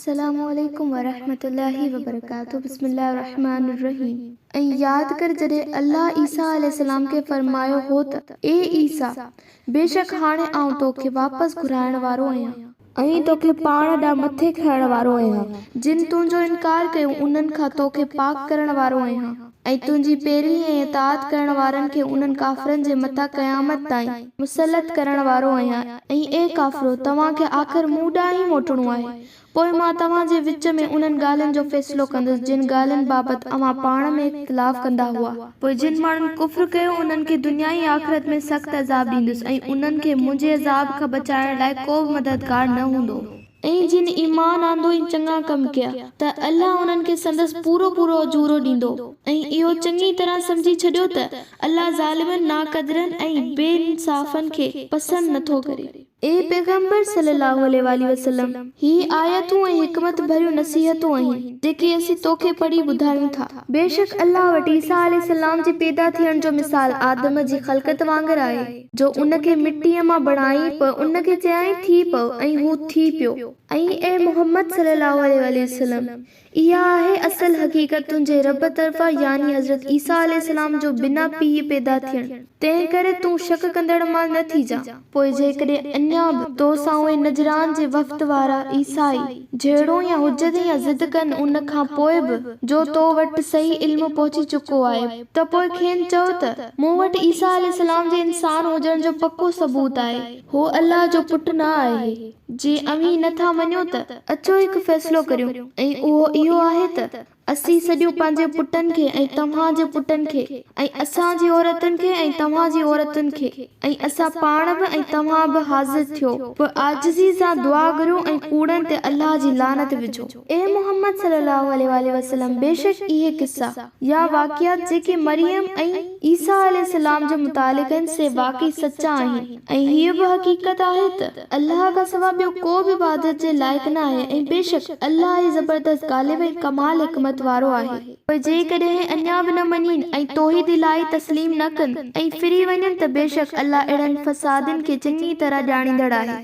अस्सलामुअलैकुम वरहमतुल्लाहि वबरकातुहू। बिस्मिल्लाहिर्रहमानिर्रहीम। ऐं याद कर जॾहिं अल्लाह ईसा अलैहिस्सलाम खे फरमायो हो त ए ईसा, बेशक हाणे आउं तोखे वापसि घुराइण वारो आहियां ऐं तोखे पाण ॾांहुं मथे खणण वारो आहियां। जिन तुंहिंजो इनकार कयो उन्हनि खां तोखे पाक करण वारो आहियां ऐं तुंहिंजी पेरवी ऐं इताअत करण वारनि खे उन्हनि काफ़िरनि जे मथां क़यामत ताईं मुसलत करण वारो आहियां। ऐं ए काफ़िरो, तव्हांखे आख़िर मूं ॾांहुं ई मोटणो आहे। पोइ मां तव्हांजे विच में उन्हनि ॻाल्हियुनि जो फ़ैसिलो कंदुसि जिन ॻाल्हियुनि बाबति अव्हां पाण में इख़्तिलाफ़ कंदा हुआ। पोइ जिन माण्हुनि कुफ़्र कयो उन्हनि खे दुनिया ऐं आख़िरत में सख़्तु अज़ाब ॾींदुसि ऐं उन्हनि खे मुंहिंजे अज़ाब खां बचाइण लाइ को बि मददगार न हूंदो। ऐं जिन ईमान आंदो ऐं चङा कम कया त अल्लाह उन्हनि खे संदसि पूरो अजूरो ॾींदो। ऐं इहो चङी तरह सम्झी छॾियो त अल्लाह ज़ालिमनि, नाक़दरनि ऐं बेइंसाफ़नि खे पसंदि नथो करे। ए पैगंबर सल्लल्लाहु अलैहि वसल्लम, ही आयतूं ऐं हिकमत भरियूं नसीहतूं आहिनि जेके असीं तोखे पढ़ी ॿुधायूं था। बेशक अल्लाह वटि ईसा अलैहिस्सलाम जे पैदा थियण जो मिसाल आदम जी ख़ल्क़त वांगुरु आहे, जो उनखे मिटीअ मां बणाई, पोइ उनखे चयाईं थी पओ ऐं हू थी पियो। ऐं ए मुहम्मद सल्लल्लाहु अलैहि वसल्लम, इहा आहे असल हक़ीक़त तुंहिंजे रब तरफ़ां, यानी हज़रत ईसा अलैहिस्सलाम जो बिना पीउ पैदा थियण। तंहिं करे तूं शक कंदड़ मां न थी जा। पोइ जेकॾहिं अञा बि तोसां उहे नजरान जे वफ़्त वारा ईसाई जहिड़ो या हुजत या ज़िद कनि, उन खां पोइ बि जो तो वटि सही इल्मु पहुची चुको आहे, त पोइ खेनि चओ त मूं वटि ईसा अलैहिस्सलाम जे इंसान हुजण जो पको सबूत आहे। हो अल्लाह जो पुटु न आहे। जे अव्हीं नथा मञो त अचो हिकु फ़ैसिलो करियूं, ऐं उहो इहो आहे त असीं सॼो पंहिंजे पुटनि खे ऐं तव्हांजे पुटनि खे, ऐं असांजी औरतुनि खे ऐं तव्हांजी औरतुनि खे, ऐं असां पाण बि ऐं तव्हां बि हाज़िर थियो, पोइ आजिज़ी सां दुआ घुरियो ऐं कूड़नि ते अल्लाह जी लानत विझो। ए मुहम्मद सल्लल्लाहु अलैहि वसल्लम, बेशक इहे किस्सा या वाक़ियात जेके मरियम ऐं ईसा अलैहिस्सलाम जे मुतालिक़ आहिनि, से वाक़ई सच्चा आहिनि। ऐं हीअ बि हक़ीक़त आहे त अल्लाह खां सवाइ ॿियो को बि इबादत जे लाइक़ न आहे, ऐं बेशक अल्लाह ई ज़बरदस्त ग़ालिब ऐं कमाल हिकमत वारो आहे। पोइ जेकॾहिं अञा बि न मञीन ऐं तौहीद इलाही तस्लीम न कनि ऐं फिरी वञनि, त बेशक अल्लाह अहिड़नि फ़सादनि खे चङी तरह ॼाणींदड़ आहे।